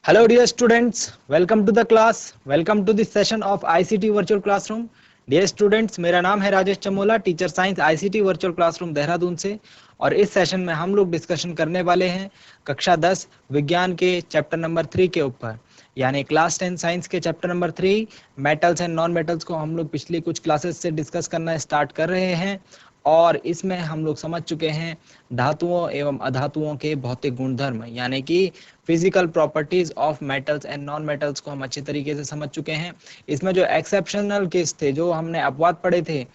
Hello dear students, welcome to the class, welcome to this session of ICT Virtual Classroom. Dear students, मेरा नाम है Rajesh Chamola, teacher science ICT virtual classroom Dehradun से। और इस session में हम लोग डिस्कशन करने वाले हैं कक्षा 10 विज्ञान के चैप्टर नंबर 3 के ऊपर, यानी क्लास 10 साइंस के chapter number 3 metals and non metals को हम लोग पिछली कुछ क्लासेस से डिस्कस करना स्टार्ट कर रहे हैं। और इसमें हम लोग समझ चुके हैं धातुओं एवं अधातुओं के भौतिक गुणधर्म, यानी कि physical properties of metals and non metals को हम अच्छे तरीके से समझ चुके हैं। इसमें जो एक्सेप्शनल केस थे, जो हमने अपवाद पढ़े थे,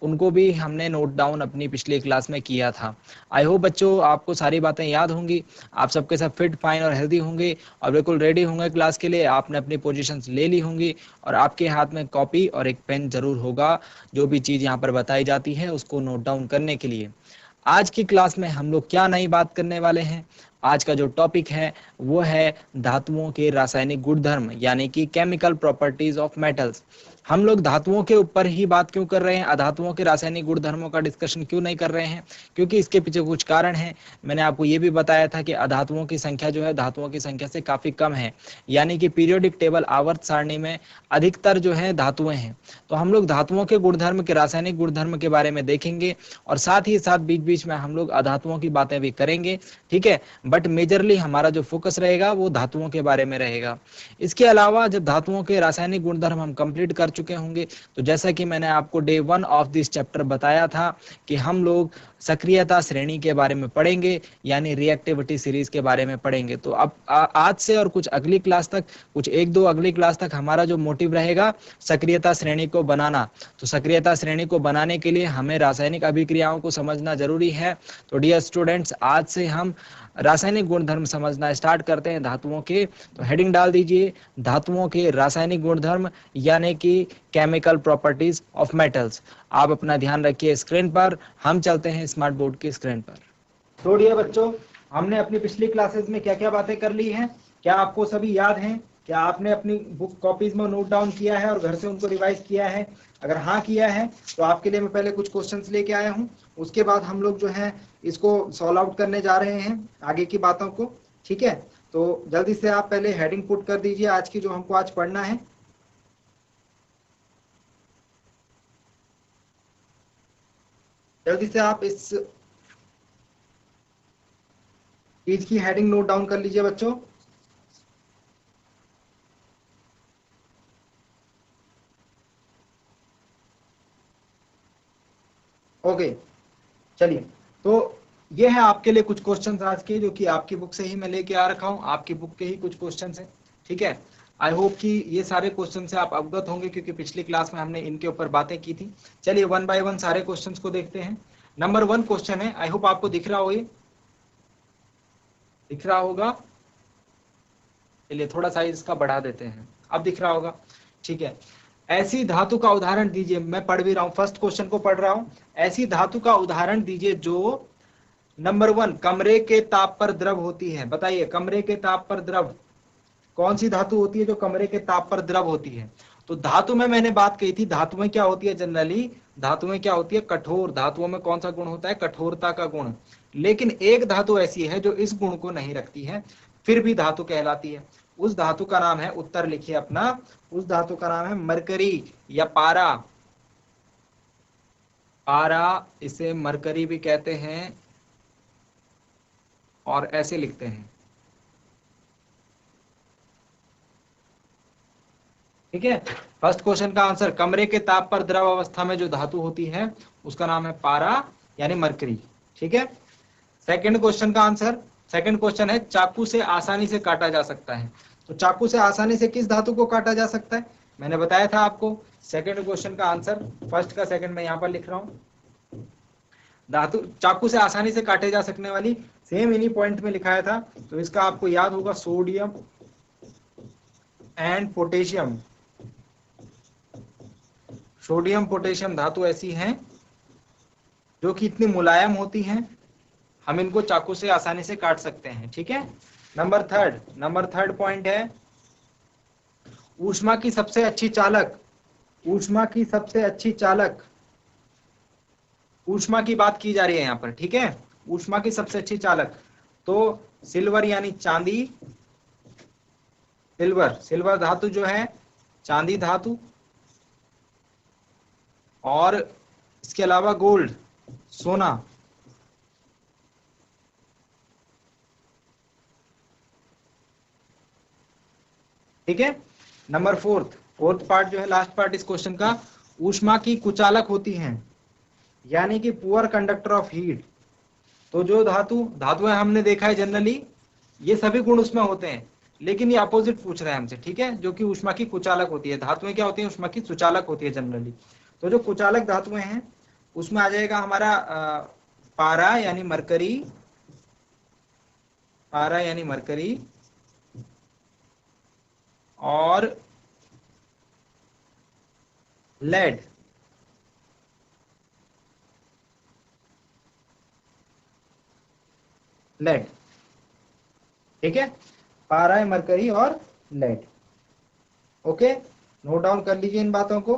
उनको भी हमने नोट डाउन अपनी पिछली क्लास में किया था। आई होप बच्चों आपको सारी बातें याद होंगी, आप सबके सब फिट फाइन और हेल्दी होंगे और बिल्कुल रेडी होंगे क्लास के लिए। आपने अपनी पोजीशंस ले ली होंगी और आपके हाथ में कॉपी और एक पेन जरूर होगा, जो भी चीज़ यहाँ पर बताई जाती है उसको नोट डाउन करने के लिए। आज की क्लास में हम लोग क्या नई बात करने वाले हैं, आज का जो टॉपिक है वो है धातुओं के रासायनिक गुणधर्म, यानी कि केमिकल प्रॉपर्टीज ऑफ मेटल्स। हम लोग धातुओं के ऊपर ही बात क्यों कर रहे हैं, अधातुओं के रासायनिक गुणधर्मों का डिस्कशन क्यों नहीं कर रहे हैं? क्योंकि इसके पीछे कुछ कारण है। मैंने आपको ये भी बताया था कि अधातुओं की संख्या जो है धातुओं की संख्या से काफी कम है, यानी कि पीरियोडिक टेबल आवर्त सारणी में अधिकतर जो है धातुएं हैं। तो हम लोग धातुओं के गुणधर्म के रासायनिक गुणधर्म के बारे में देखेंगे और साथ ही साथ बीच बीच में हम लोग अधातुओं की बातें भी करेंगे, ठीक है। बट मेजरली हमारा जो फोकस रहेगा वो धातुओं के बारे में रहेगा। इसके अलावा जब धातुओं के रासायनिक गुणधर्म हम कंप्लीट कर चुके होंगे, तो जैसा कि मैंने आपको डे 1 ऑफ दिस चैप्टर बताया था कि हम लोग सक्रियता श्रेणी के बारे में पढ़ेंगे, यानी रिएक्टिविटी सीरीज के बारे में पढ़ेंगे। तो अब आज से और कुछ अगली क्लास तक, कुछ एक दो अगली क्लास तक हमारा जो मोटिव रहेगा सक्रियता श्रेणी को बनाना। तो सक्रियता श्रेणी को बनाने के लिए हमें रासायनिक अभिक्रियाओं को समझना जरूरी है। तो डियर स्टूडेंट्स, आज से हम रासायनिक गुणधर्म समझना स्टार्ट करते हैं धातुओं के। तो हेडिंग डाल दीजिए, धातुओं के रासायनिक गुणधर्म, यानी कि केमिकल प्रॉपर्टीज ऑफ मेटल्स। आप अपना ध्यान रखिए स्क्रीन पर, हम चलते हैं स्मार्ट बोर्ड की स्क्रीन पर। तो डियर बच्चों, हमने अपनी पिछली क्लासेस में क्या क्या बातें कर ली हैं, क्या आपको सभी याद हैं? क्या आपने अपनी बुक कॉपीज में नोट डाउन किया है और घर से उनको रिवाइज किया है? अगर हाँ किया है तो आपके लिए मैं पहले कुछ क्वेश्चंस लेके आया हूँ, उसके बाद हम लोग जो है इसको सॉल्व आउट करने जा रहे हैं आगे की बातों को, ठीक है। तो जल्दी से आप पहले हेडिंग पुट कर दीजिए आज की, जो हमको आज पढ़ना है। जल्दी से आप इस चीज की हेडिंग नोट डाउन कर लीजिए बच्चों। ओके, चलिए। तो ये है आपके लिए कुछ क्वेश्चंस आज के, जो कि आपकी बुक से ही मैं लेके आ रखा हूँ, आपकी बुक के ही कुछ क्वेश्चंस हैं, ठीक है। आई होप कि ये सारे क्वेश्चन से आप अवगत होंगे, क्योंकि पिछली क्लास में हमने इनके ऊपर बातें की थी। चलिए वन बाय वन सारे क्वेश्चंस को देखते हैं। नंबर 1 क्वेश्चन है, आई होप आपको दिख रहा हो, ये दिख रहा होगा। चलिए थोड़ा साइज इसका बढ़ा देते हैं, अब दिख रहा होगा, ठीक है। ऐसी धातु का उदाहरण दीजिए, मैं पढ़ भी रहा हूं, फर्स्ट क्वेश्चन को पढ़ रहा हूं। ऐसी धातु का उदाहरण दीजिए जो नंबर 1 कमरे के ताप पर द्रव होती है। बताइए, कमरे के ताप पर द्रव कौन सी धातु होती है जो कमरे के ताप पर द्रव होती है? तो धातु में मैंने बात कही थी, धातुएं क्या होती है जनरली, धातुएं क्या होती है, कठोर। धातुओं में कौन सा गुण होता है? कठोरता का गुण। लेकिन एक धातु ऐसी है जो इस गुण को नहीं रखती है, फिर भी धातु कहलाती है। उस धातु का नाम है, उत्तर लिखिए अपना, उस धातु का नाम है मरकरी या पारा। पारा, इसे मरकरी भी कहते हैं और ऐसे लिखते हैं, ठीक है। फर्स्ट क्वेश्चन का आंसर, कमरे के ताप पर द्रव अवस्था में जो धातु होती है उसका नाम है पारा यानी मरकरी, ठीक है। सेकंड क्वेश्चन का आंसर, सेकंड क्वेश्चन है, चाकू से आसानी से काटा जा सकता है। तो चाकू से आसानी से किस धातु को काटा जा सकता है? मैंने बताया था आपको। सेकंड क्वेश्चन का आंसर, फर्स्ट का सेकंड मैं यहाँ पर लिख रहा हूँ। धातु चाकू से आसानी से काटे जा सकने वाली, सेम इन्हीं पॉइंट में लिखाया था, तो इसका आपको याद होगा, sodium and potassium. Sodium potassium धातु ऐसी हैं जो कि इतनी मुलायम होती हैं, हम इनको चाकू से आसानी से काट सकते हैं, ठीक है। नंबर थर्ड पॉइंट है, ऊष्मा की सबसे अच्छी चालक, ऊष्मा की सबसे अच्छी चालक, ऊष्मा की बात की जा रही है यहाँ पर, ठीक है। ऊष्मा की सबसे अच्छी चालक, तो सिल्वर यानी चांदी, सिल्वर, सिल्वर धातु जो है चांदी धातु, और इसके अलावा गोल्ड सोना। ठीक है। नंबर फोर्थ, फोर्थ पार्ट जो है, लास्ट पार्ट इस क्वेश्चन का, ऊष्मा की कुचालक होती हैं, यानी कि पुअर कंडक्टर ऑफ हीट। तो जो धातुएं हमने देखा है जनरली ये सभी गुण उसमें होते हैं, लेकिन ये अपोजिट पूछ रहा है हमसे, ठीक है, जो कि ऊष्मा की कुचालक होती है। धातुएं क्या होती है? ऊष्मा की सुचालक होती है जनरली। तो जो कुचालक धातुएं हैं उसमें आ जाएगा हमारा पारा यानी मरकरी, पारा यानी मरकरी, और लेड। लेड, ठीक है, पारा, मरकरी और लेड। ओके, नोट डाउन कर लीजिए इन बातों को,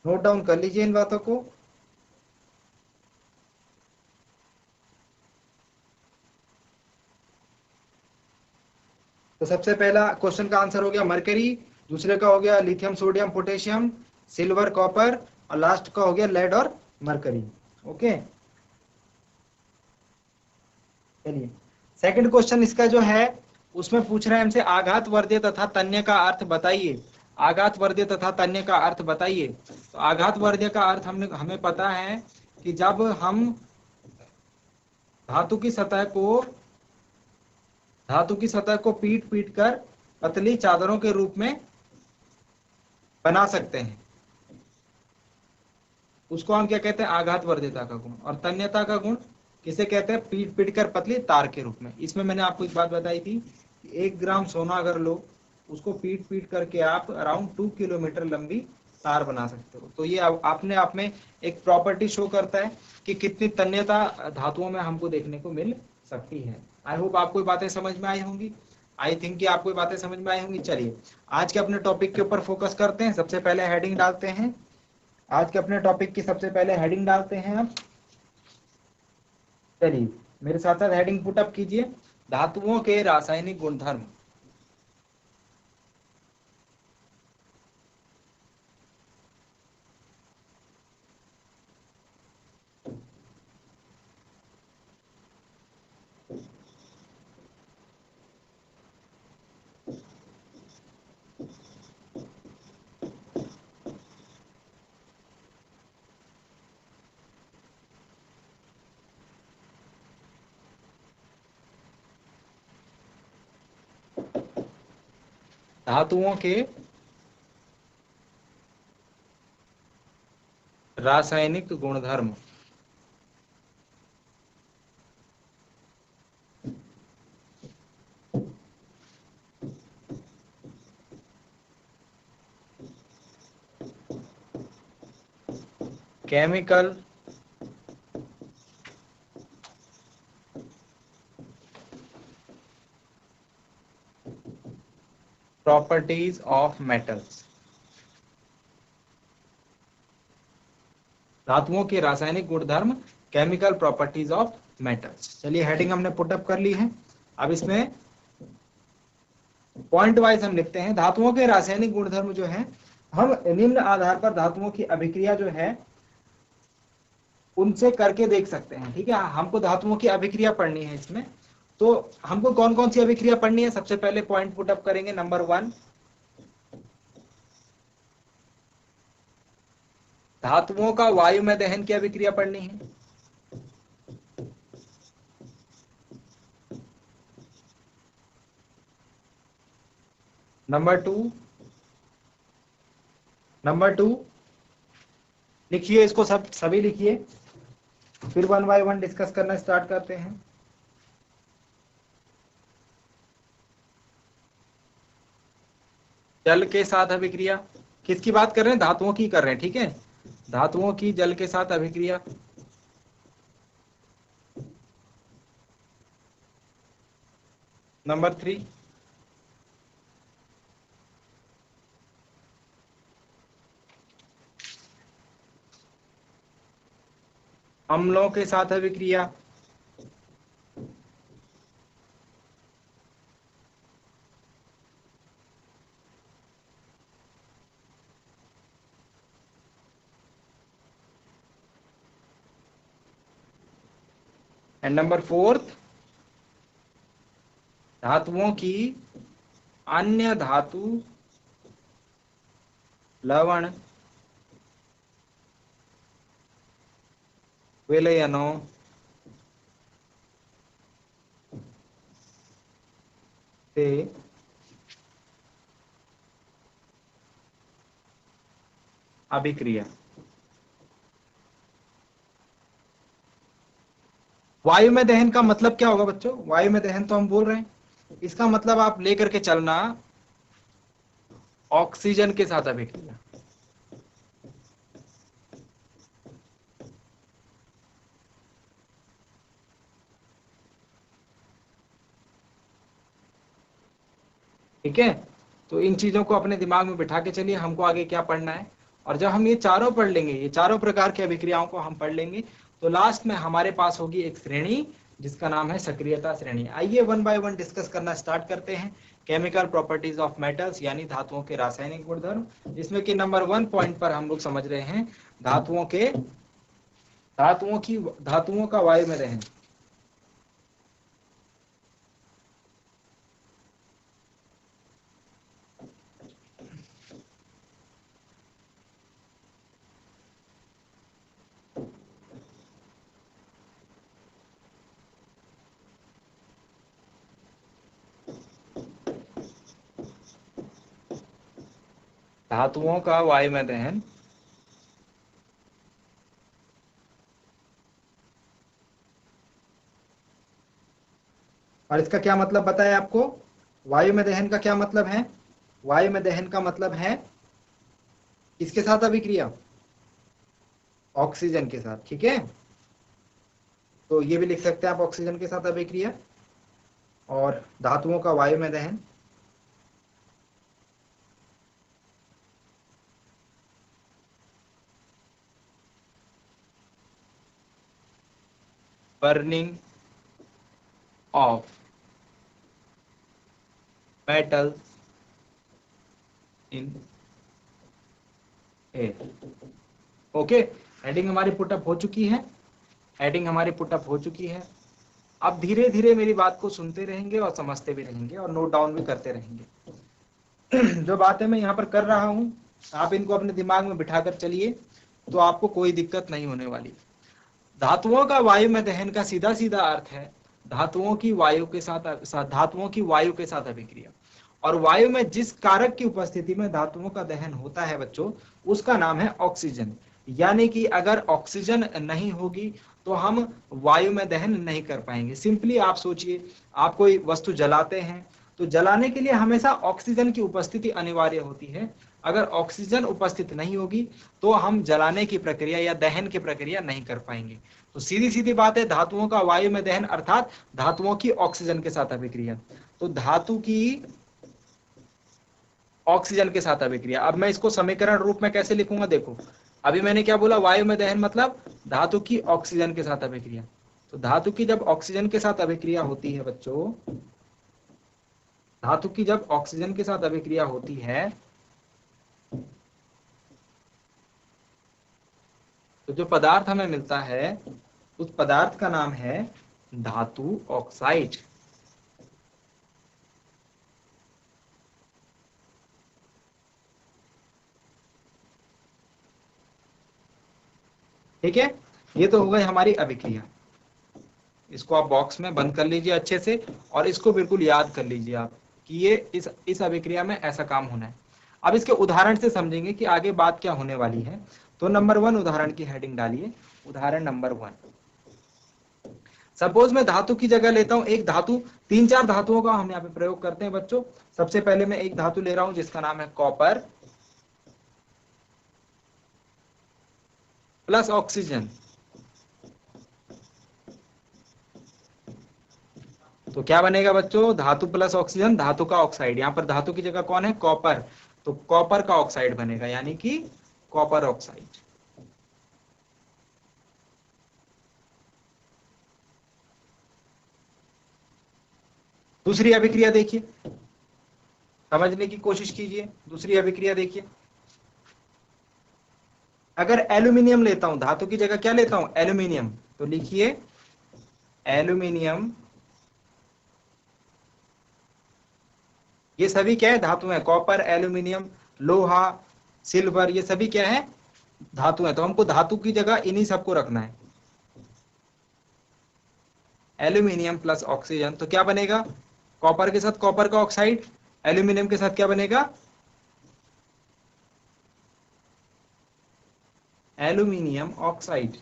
नोट डाउन कर लीजिए इन बातों को। तो सबसे पहला क्वेश्चन का आंसर हो गया मरकरी, दूसरे का हो गया lithium sodium potassium, silver copper, और लास्ट का हो गया लेड और मरकरी। ओके, चलिए सेकंड क्वेश्चन इसका जो है उसमें पूछ रहे हैं हमसे आघात वर्ध्य तथा तन्य का अर्थ बताइए। आघात वर्ध्य तथा तन्य का अर्थ बताइए। तो आघात वर्ध्य का अर्थ हमें पता है कि जब हम धातु की सतह को पीट पीट कर पतली चादरों के रूप में बना सकते हैं, उसको हम क्या कहते हैं? आघात वर्ध्यता का गुण। और तन्यता का गुण किसे कहते हैं? पीट पीट कर पतली तार के रूप में। इसमें मैंने आपको एक बात बताई थी कि 1 ग्राम सोना अगर लो, उसको पीट पीट करके आप अराउंड 2 किलोमीटर लंबी तार बना सकते हो। तो ये अपने आप में एक प्रॉपर्टी शो करता है कि कितनी तन्यता धातुओं में हमको देखने को मिल सकती है। आई होप आपको बातें समझ में आई होंगी। आई थिंक कि आपको बातें समझ में आई होंगी। चलिए आज के अपने टॉपिक के ऊपर फोकस करते हैं। सबसे पहले हेडिंग डालते हैं, आज के अपने टॉपिक की सबसे पहले हेडिंग डालते हैं आप। चलिए मेरे साथ साथ हेडिंग पुट अप कीजिए, धातुओं के रासायनिक गुणधर्म। धातुओं के रासायनिक गुणधर्म। Chemical properties of metals. धातुओं के रासायनिक गुणधर्म, केमिकल प्रॉपर्टीज ऑफ मेटल्स। चलिए हेडिंग हमने पुट अप कर ली है। अब इसमें पॉइंट वाइज हम लिखते हैं। धातुओं के रासायनिक गुणधर्म जो है, हम निम्न आधार पर धातुओं की अभिक्रिया जो है उनसे करके देख सकते हैं। ठीक है, हमको धातुओं की अभिक्रिया पढ़नी है इसमें। तो हमको कौन कौन सी अभिक्रिया पढ़नी है? सबसे पहले पॉइंट पुट अप करेंगे। नंबर 1, धातुओं का वायु में दहन की अभिक्रिया पढ़नी है। नंबर टू लिखिए इसको, सभी लिखिए, फिर 1 बाय 1 डिस्कस करना स्टार्ट करते हैं। जल के साथ अभिक्रिया, किसकी बात कर रहे हैं? धातुओं की कर रहे हैं। ठीक है, धातुओं की जल के साथ अभिक्रिया। नंबर 3, अम्लों के साथ अभिक्रिया। एंड नंबर फोर्थ, धातुओं की अन्य धातु लवण विलयनों से अभिक्रिया। वायु में दहन का मतलब क्या होगा बच्चों? वायु में दहन तो हम बोल रहे हैं, इसका मतलब आप लेकर के चलना ऑक्सीजन के साथ अभिक्रिया। ठीक है, तो इन चीजों को अपने दिमाग में बिठा के चलिए, हमको आगे क्या पढ़ना है। और जब हम ये चारों पढ़ लेंगे, ये चारों प्रकार की अभिक्रियाओं को हम पढ़ लेंगे, तो लास्ट में हमारे पास होगी एक श्रेणी जिसका नाम है सक्रियता श्रेणी। आइए वन बाय वन डिस्कस करना स्टार्ट करते हैं। केमिकल प्रॉपर्टीज ऑफ मेटल्स, यानी धातुओं के रासायनिक गुणधर्म, जिसमें कि नंबर 1 पॉइंट पर हम लोग समझ रहे हैं धातुओं का वायु में दहन। धातुओं का वायु में दहन और इसका क्या मतलब बताया आपको? वायु में दहन का क्या मतलब है? वायु में दहन का मतलब है किसके साथ अभिक्रिया? ऑक्सीजन के साथ। ठीक है, तो ये भी लिख सकते हैं आप, ऑक्सीजन के साथ अभिक्रिया। और धातुओं का वायु में दहन burning of metal in air. Okay, heading हमारी पुटअप हो चुकी है, हेडिंग हमारी पुटअप हो चुकी है। अब धीरे धीरे मेरी बात को सुनते रहेंगे और समझते भी रहेंगे और नोट डाउन भी करते रहेंगे। जो बातें मैं यहाँ पर कर रहा हूँ, आप इनको अपने दिमाग में बिठाकर चलिए, तो आपको कोई दिक्कत नहीं होने वाली। धातुओं का वायु में दहन का सीधा सीधा अर्थ है धातुओं की वायु के साथ अभिक्रिया। और वायु में जिस कारक की उपस्थिति में धातुओं का दहन होता है बच्चों, उसका नाम है ऑक्सीजन। यानी कि अगर ऑक्सीजन नहीं होगी तो हम वायु में दहन नहीं कर पाएंगे। सिंपली आप सोचिए, आप कोई वस्तु जलाते हैं तो जलाने के लिए हमेशा ऑक्सीजन की उपस्थिति अनिवार्य होती है। अगर ऑक्सीजन उपस्थित नहीं होगी तो हम जलाने की प्रक्रिया या दहन की प्रक्रिया नहीं कर पाएंगे। तो सीधी सीधी बात है, धातुओं का वायु में दहन अर्थात धातुओं की ऑक्सीजन के साथ अभिक्रिया। तो धातु की ऑक्सीजन के साथ अभिक्रिया। अब मैं इसको समीकरण रूप में कैसे लिखूंगा? देखो, अभी मैंने क्या बोला? वायु में दहन मतलब धातु की ऑक्सीजन के साथ अभिक्रिया। तो धातु की जब ऑक्सीजन के साथ अभिक्रिया होती है बच्चों, धातु की जब ऑक्सीजन के साथ अभिक्रिया होती है तो जो पदार्थ हमें मिलता है उस पदार्थ का नाम है धातु ऑक्साइड। ठीक है, ये तो हो गई हमारी अभिक्रिया। इसको आप बॉक्स में बंद कर लीजिए अच्छे से, और इसको बिल्कुल याद कर लीजिए आप कि ये इस अभिक्रिया में ऐसा काम होना है। अब इसके उदाहरण से समझेंगे कि आगे बात क्या होने वाली है। तो नंबर 1 उदाहरण की हेडिंग डालिए, उदाहरण नंबर 1। सपोज मैं धातु की जगह लेता हूं एक धातु, 3-4 धातुओं का हम यहाँ पे प्रयोग करते हैं बच्चों। सबसे पहले मैं एक धातु ले रहा हूं जिसका नाम है कॉपर प्लस ऑक्सीजन। तो क्या बनेगा बच्चों? धातु प्लस ऑक्सीजन, धातु का ऑक्साइड। यहां पर धातु की जगह कौन है? कॉपर। तो कॉपर का ऑक्साइड बनेगा, यानी कि कॉपर ऑक्साइड। दूसरी अभिक्रिया देखिए, समझने की कोशिश कीजिए। दूसरी अभिक्रिया देखिए, अगर एल्यूमिनियम लेता हूं, धातु की जगह क्या लेता हूं? एल्यूमिनियम। तो लिखिए एल्यूमिनियम, ये सभी क्या है, धातु है। कॉपर, एल्यूमिनियम, लोहा, सिल्वर, ये सभी क्या है, धातु है। तो हमको धातु की जगह इन्हीं सबको रखना है। एल्यूमिनियम प्लस ऑक्सीजन तो क्या बनेगा, कॉपर के साथ कॉपर का ऑक्साइड, एल्यूमिनियम के साथ क्या बनेगा, एल्यूमिनियम ऑक्साइड।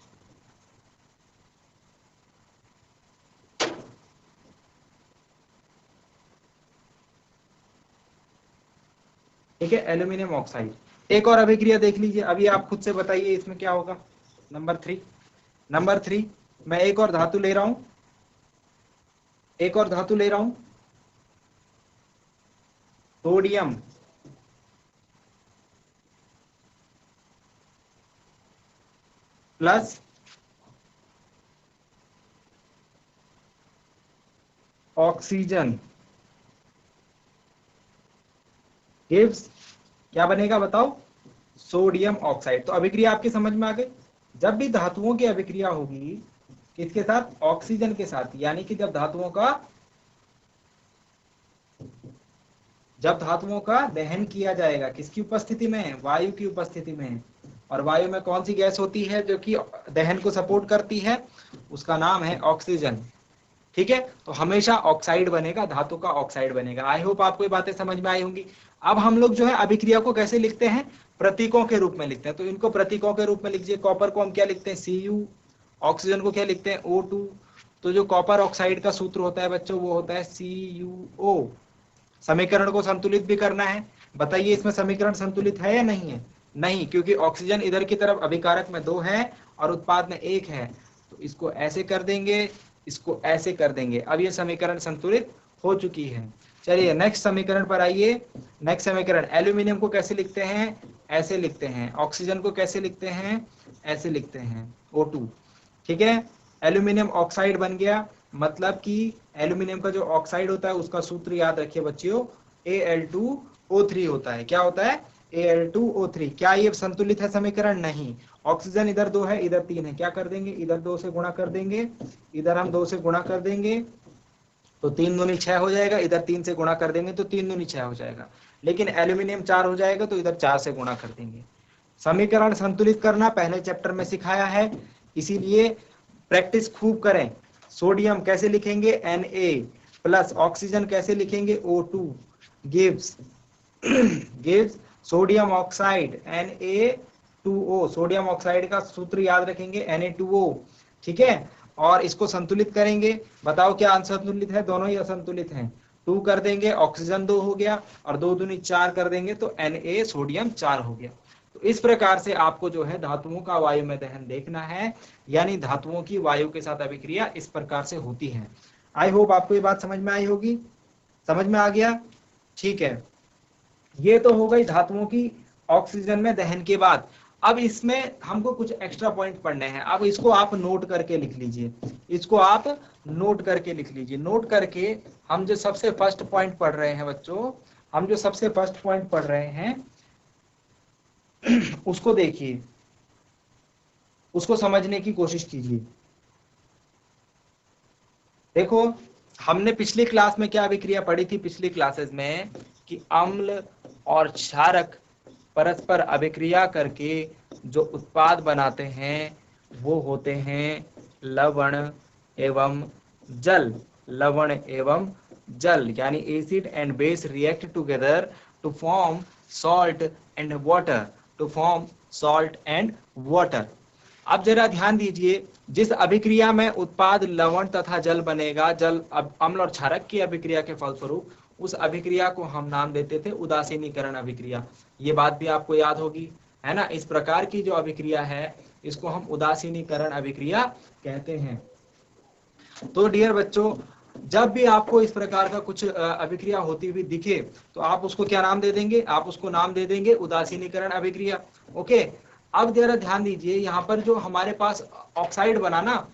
ठीक है, एल्यूमिनियम ऑक्साइड। एक और अभिक्रिया देख लीजिए, अभी आप खुद से बताइए इसमें क्या होगा। नंबर 3 मैं एक और धातु ले रहा हूं, सोडियम प्लस ऑक्सीजन गिव्स, क्या बनेगा बताओ, सोडियम ऑक्साइड। तो अभिक्रिया आपकी समझ में आ गई। जब भी धातुओं की अभिक्रिया होगी किसके साथ, ऑक्सीजन के साथ, यानी कि जब धातुओं का दहन किया जाएगा, किसकी उपस्थिति में, वायु की उपस्थिति में। और वायु में कौन सी गैस होती है जो कि दहन को सपोर्ट करती है, उसका नाम है ऑक्सीजन। ठीक है, तो हमेशा ऑक्साइड बनेगा, धातु का ऑक्साइड बनेगा। आई होप आपको ये बातें समझ में आई होंगी। अब हम लोग जो है अभिक्रिया को कैसे लिखते हैं, प्रतीकों के रूप में लिखते हैं। तो इनको प्रतीकों के रूप में लिखिए। कॉपर को हम क्या लिखते हैं, Cu, ऑक्सीजन को क्या लिखते हैं, O2। तो जो कॉपर ऑक्साइड का सूत्र होता है बच्चों, वो होता है CuO। समीकरण को संतुलित भी करना है। बताइए इसमें समीकरण संतुलित है या नहीं है, नहीं, क्योंकि ऑक्सीजन इधर की तरफ अभिकारक में 2 है और उत्पाद में 1 है। तो इसको ऐसे कर देंगे, इसको ऐसे कर देंगे। अब ये समीकरण संतुलित हो चुकी है। चलिए नेक्स्ट समीकरण पर आइए। नेक्स्ट समीकरण, एल्यूमिनियम को कैसे लिखते हैं, ऐसे लिखते हैं। ऑक्सीजन को कैसे लिखते हैं, ऐसे लिखते हैं, O2। ठीक है, एल्यूमिनियम ऑक्साइड बन गया। मतलब कि एल्यूमिनियम का जो ऑक्साइड होता है उसका सूत्र याद रखिए बच्चों, Al2O3 होता है। क्या होता है, Al2O3। क्या ये संतुलित है समीकरण, नहीं। ऑक्सीजन इधर 2 है, इधर 3 है। क्या कर देंगे, इधर 2 से गुणा कर देंगे, इधर हम 2 से गुणा कर देंगे, तो 3 दूनी 6 हो जाएगा। इधर 3 से गुणा कर देंगे तो 3 दूनी 6 हो जाएगा। लेकिन एल्यूमिनियम 4 हो जाएगा, तो इधर 4 से गुणा कर देंगे। समीकरण संतुलित करना पहले चैप्टर में सिखाया है, इसीलिए प्रैक्टिस खूब करें। सोडियम कैसे लिखेंगे, Na प्लस ऑक्सीजन कैसे लिखेंगे, O2 gives sodium oxide Na2O। Sodium oxide का सूत्र याद रखेंगे, Na2O। ठीक है, और इसको संतुलित करेंगे। बताओ क्या असंतुलित है, दोनों ही असंतुलित हैं। 2 कर देंगे, ऑक्सीजन 2 हो गया, और 2 दूनी 4 कर देंगे तो Na सोडियम 4 हो गया। तो इस प्रकार से आपको जो है धातुओं का वायु में दहन देखना है, यानी धातुओं की वायु के साथ अभिक्रिया इस प्रकार से होती है। आई होप आपको ये बात समझ में आई होगी, समझ में आ गया। ठीक है, ये तो हो गई धातुओं की ऑक्सीजन में दहन के बाद। अब इसमें हमको कुछ एक्स्ट्रा पॉइंट पढ़ने हैं। अब इसको आप नोट करके लिख लीजिए, इसको आप नोट करके लिख लीजिए। नोट करके हम जो सबसे फर्स्ट पॉइंट पढ़ रहे हैं बच्चों, हम जो सबसे फर्स्ट पॉइंट पढ़ रहे हैं उसको देखिए, उसको समझने की कोशिश कीजिए। देखो, हमने पिछली क्लास में क्या अभिक्रिया पढ़ी थी, पिछली क्लासेस में, कि अम्ल और क्षारक परस्पर अभिक्रिया करके जो उत्पाद बनाते हैं वो होते हैं लवण एवं जल। लवण एवं जल यानी acid and base react together to form salt and water, to form salt and water. अब जरा ध्यान दीजिए, जिस अभिक्रिया में उत्पाद लवण तथा जल बनेगा, जल अम्ल और क्षारक की अभिक्रिया के फलस्वरूप, उस अभिक्रिया को हम नाम देते थे उदासीनीकरण अभिक्रिया। ये बात भी आपको याद होगी, है ना। इस प्रकार की जो अभिक्रिया है इसको हम उदासीनीकरण अभिक्रिया कहते हैं। तो डियर बच्चों, जब भी आपको इस प्रकार का कुछ अभिक्रिया होती हुई दिखे तो आप उसको क्या नाम दे देंगे, आप उसको नाम दे देंगे उदासीनीकरण अभिक्रिया। ओके, अब जरा ध्यान दीजिए, यहाँ पर जो हमारे पास ऑक्साइड बना ना,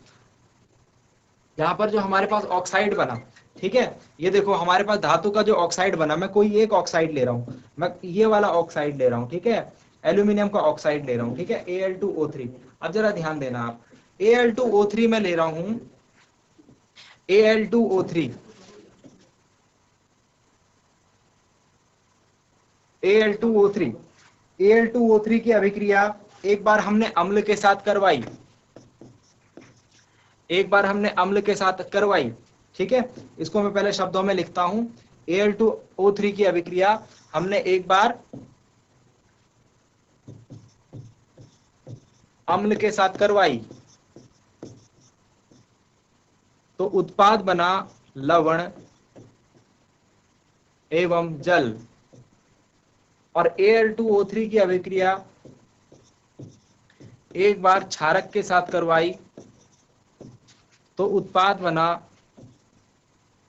यहाँ पर जो हमारे पास ऑक्साइड बना, ठीक है, ये देखो हमारे पास धातु का जो ऑक्साइड बना, मैं कोई एक ऑक्साइड ले रहा हूँ, मैं ये वाला ऑक्साइड ले रहा हूँ, ठीक है, एल्यूमिनियम का ऑक्साइड ले रहा हूँ, ठीक है, Al2O3। अब जरा ध्यान देना आप, Al2O3 में ले रहा हूँ, Al2O3, Al2O3, Al2O3 की अभिक्रिया एक बार हमने अम्ल के साथ करवाई, एक बार हमने अम्ल के साथ करवाई, ठीक है। इसको मैं पहले शब्दों में लिखता हूं। Al2O3 की अभिक्रिया हमने एक बार अम्ल के साथ करवाई तो उत्पाद बना लवण एवं जल। और Al2O3 की अभिक्रिया एक बार क्षारक के साथ करवाई तो उत्पाद बना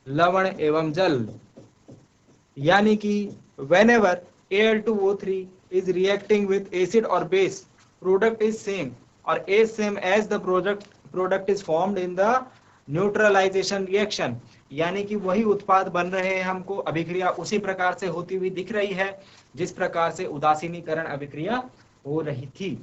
लवण एवं जल। यानी कि whenever Al2O3 is reacting with acid or base, product is same or as same as the product is formed in the neutralization reaction। यानी कि वही उत्पाद बन रहे हैं हमको, अभिक्रिया उसी प्रकार से होती हुई दिख रही है जिस प्रकार से उदासीनीकरण अभिक्रिया हो रही थी।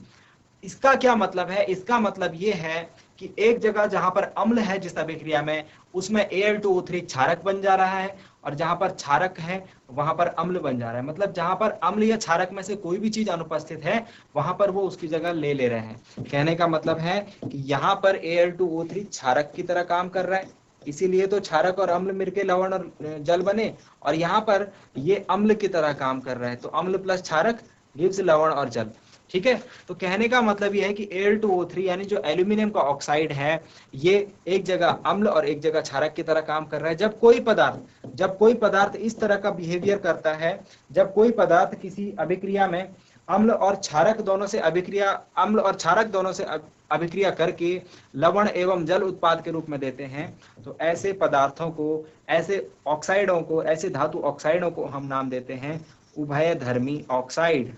इसका क्या मतलब है? इसका मतलब ये है कि एक जगह जहां पर अम्ल है जिस अभिक्रिया में, उसमें Al2O3 क्षारक बन जा रहा है, और जहां पर क्षारक है वहां पर अम्ल बन जा रहा है। मतलब जहां पर अम्ल या क्षारक में से कोई भी चीज अनुपस्थित है वहां पर वो उसकी जगह ले ले रहे हैं। कहने का मतलब है कि यहाँ पर Al2O3 क्षारक की तरह काम कर रहा है, इसीलिए तो क्षारक और अम्ल मिलकर लवण और जल बने, और यहाँ पर ये अम्ल की तरह काम कर रहा है, तो अम्ल प्लस क्षारक गिव्स लवण और जल, ठीक है। तो कहने का मतलब यह है कि Al2O3 यानी जो एल्यूमिनियम का ऑक्साइड है, ये एक जगह अम्ल और एक जगह क्षारक की तरह काम कर रहा है। जब कोई पदार्थ इस तरह का बिहेवियर करता है, जब कोई पदार्थ किसी अभिक्रिया में अम्ल और क्षारक दोनों से अभिक्रिया करके लवण एवं जल उत्पाद के रूप में देते हैं, तो ऐसे पदार्थों को, ऐसे ऑक्साइडों को, ऐसे धातु ऑक्साइडों को हम नाम देते हैं उभयधर्मी ऑक्साइड।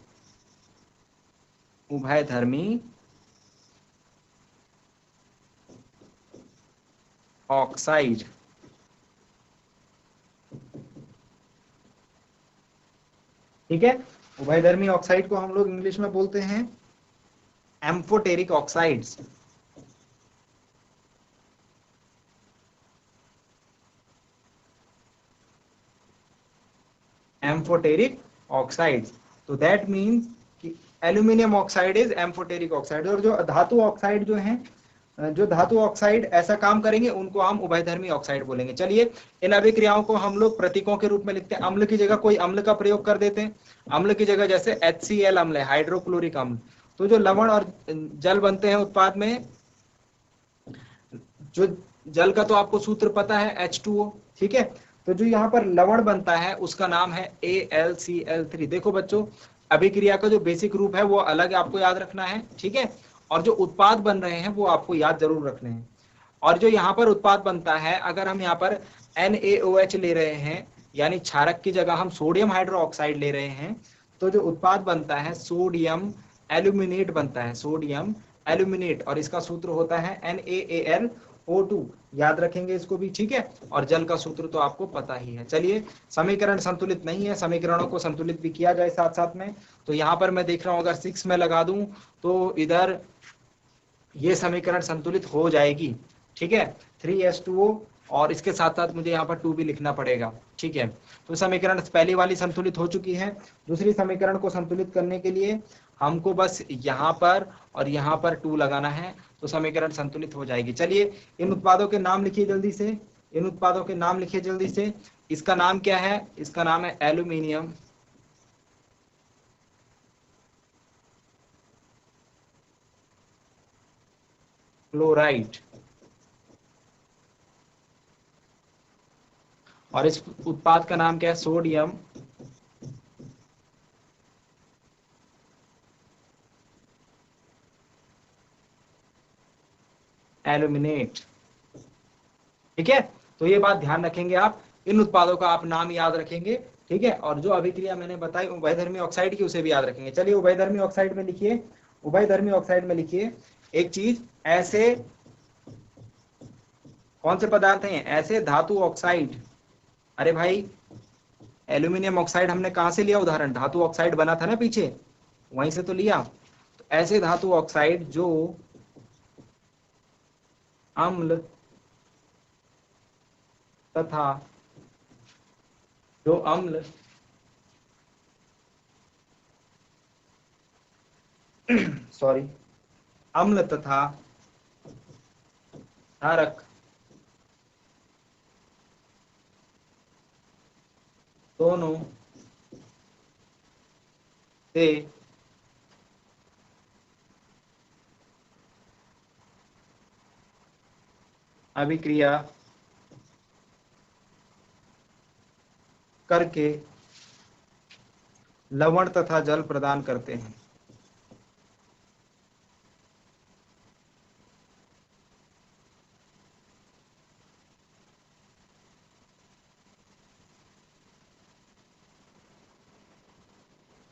उभयधर्मी ऑक्साइड, ठीक है। उभयधर्मी ऑक्साइड को हम लोग इंग्लिश में बोलते हैं एम्फोटेरिक ऑक्साइड्स। एम्फोटेरिक ऑक्साइड्स, तो दैट मीन्स कि aluminium oxide is amphoteric oxide. और जो धातु ऑक्साइड जो हैं, जो धातु ऑक्साइड ऐसा काम करेंगे उनको हम उभयधर्मी ऑक्साइड बोलेंगे। चलिए इन अभिक्रियाओं को हम लोग प्रतीकों के रूप में लिखते हैं। अम्ल की जगह कोई अम्ल का प्रयोग कर देते हैं। अम्ल की जगह जैसे HCl अम्ल है, हाइड्रोक्लोरिक अम्ल। तो जो लवण और जल बनते हैं उत्पाद में, जो जल का तो आपको सूत्र पता है H2O, ठीक है। तो जो यहाँ पर लवण बनता है उसका नाम है AlCl3। देखो बच्चों, अभिक्रिया का जो बेसिक रूप है वो अलग आपको याद रखना है, ठीक है, और जो उत्पाद बन रहे हैं वो आपको याद जरूर रखने हैं। और जो यहाँ पर उत्पाद बनता है, अगर हम यहाँ पर NaOH ले रहे हैं, यानी क्षारक की जगह हम सोडियम हाइड्रोक्साइड ले रहे हैं, तो जो उत्पाद बनता है सोडियम एल्यूमिनेट बनता है, सोडियम एल्यूमिनेट, और इसका सूत्र होता है NaAlO2। याद रखेंगे इसको भी, ठीक है। और जल का सूत्र तो आपको पता ही है। चलिए, समीकरण संतुलित नहीं है, समीकरणों को संतुलित भी किया जाए साथ साथ में। तो यहाँ पर मैं देख रहा हूँ अगर 6 में लगा दूं तो इधर ये समीकरण संतुलित हो जाएगी, ठीक है, 3H2O, और इसके साथ साथ मुझे यहाँ पर 2 भी लिखना पड़ेगा, ठीक है। तो समीकरण पहली वाली संतुलित हो चुकी है। दूसरी समीकरण को संतुलित करने के लिए हमको बस यहाँ पर और यहाँ पर 2 लगाना है, तो समीकरण संतुलित हो जाएगी। चलिए इन उत्पादों के नाम लिखिए जल्दी से, इन उत्पादों के नाम लिखिए जल्दी से। इसका नाम क्या है? इसका नाम है एल्यूमिनियम क्लोराइड, और इस उत्पाद का नाम क्या है? सोडियम एल्यूमिनेट, ठीक है। तो ये बात ध्यान रखेंगे आप, इन उत्पादों का आप नाम याद रखेंगे, ठीक है। और जो अभिक्रिया मैंने बताई उभयधर्मी ऑक्साइड की, उसे भी याद रखेंगे। चलिए उभयधर्मी ऑक्साइड में लिखिए, उभयधर्मी ऑक्साइड में लिखिए एक चीज, ऐसे कौन से पदार्थ हैं? ऐसे धातु ऑक्साइड। अरे भाई, एल्यूमिनियम ऑक्साइड हमने कहां से लिया उदाहरण? धातु ऑक्साइड बना था ना पीछे, वहीं से तो लिया। तो ऐसे धातु ऑक्साइड जो अम्ल तथा जो अम्ल सॉरी अम्ल तथा क्षारक दोनों से अभिक्रिया करके लवण तथा जल प्रदान करते हैं।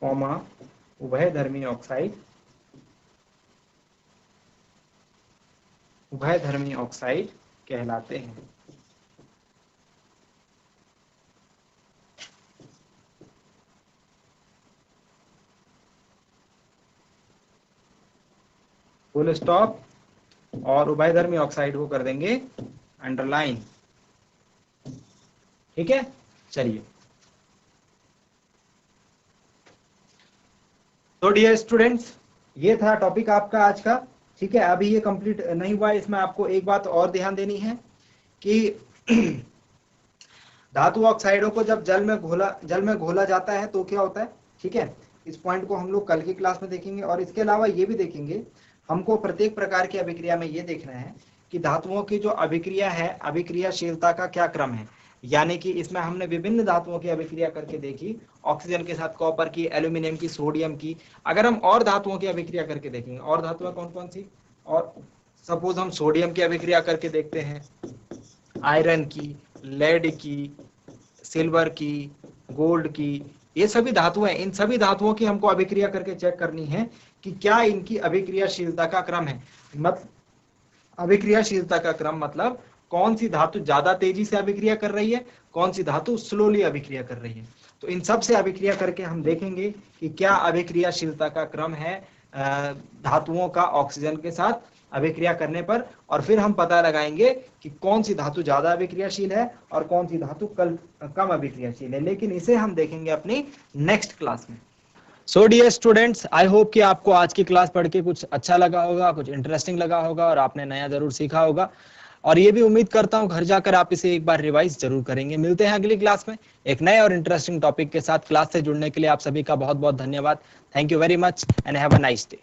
कॉमा उभयधर्मी ऑक्साइड कहलाते हैं। फुल स्टॉप और उभयधर्मी ऑक्साइड को कर देंगे अंडरलाइन। ठीक है, चलिए। तो डियर स्टूडेंट्स, ये था टॉपिक आपका आज का। ठीक है, अभी ये कंप्लीट नहीं हुआ, इसमें आपको एक बात और ध्यान देनी है कि धातु ऑक्साइडों को जब जल में घोला जाता है तो क्या होता है। ठीक है, इस पॉइंट को हम लोग कल की क्लास में देखेंगे। और इसके अलावा ये भी देखेंगे, हमको प्रत्येक प्रकार की अभिक्रिया में ये देखना है कि धातुओं की जो अभिक्रिया है, अभिक्रियाशीलता का क्या क्रम है। यानी कि इसमें हमने विभिन्न धातुओं की अभिक्रिया करके देखी, ऑक्सीजन के साथ कॉपर की, एल्यूमिनियम की, सोडियम की। अगर हम और धातुओं की अभिक्रिया करके देखेंगे, और धातुएं कौन कौन सी, और सपोज हम सोडियम की अभिक्रिया करके देखते हैं, आयरन की, लेड की, सिल्वर की, गोल्ड की, ये सभी धातुएं, इन सभी धातुओं की हमको अभिक्रिया करके चेक करनी है कि क्या इनकी अभिक्रियाशीलता का क्रम है। अभिक्रियाशीलता का क्रम मतलब कौन सी धातु ज्यादा तेजी से अभिक्रिया कर रही है, कौन सी धातु स्लोली अभिक्रिया कर रही है। तो इन सब से अभिक्रिया करके हम देखेंगे कि क्या अभिक्रियाशीलता का क्रम है धातुओं का ऑक्सीजन के साथ अभिक्रिया करने पर, और फिर हम पता लगाएंगे कि कौन सी धातु ज्यादा अभिक्रियाशील है और कौन सी धातु कम अभिक्रियाशील है। लेकिन इसे हम देखेंगे अपनी नेक्स्ट क्लास में। So dear students, I hope कि आपको आज की क्लास पढ़ के कुछ अच्छा लगा होगा, कुछ इंटरेस्टिंग लगा होगा और आपने नया जरूर सीखा होगा। और ये भी उम्मीद करता हूँ घर जाकर आप इसे एक बार रिवाइज जरूर करेंगे। मिलते हैं अगली क्लास में एक नए और इंटरेस्टिंग टॉपिक के साथ। क्लास से जुड़ने के लिए आप सभी का बहुत बहुत धन्यवाद। Thank you very much and have a nice day.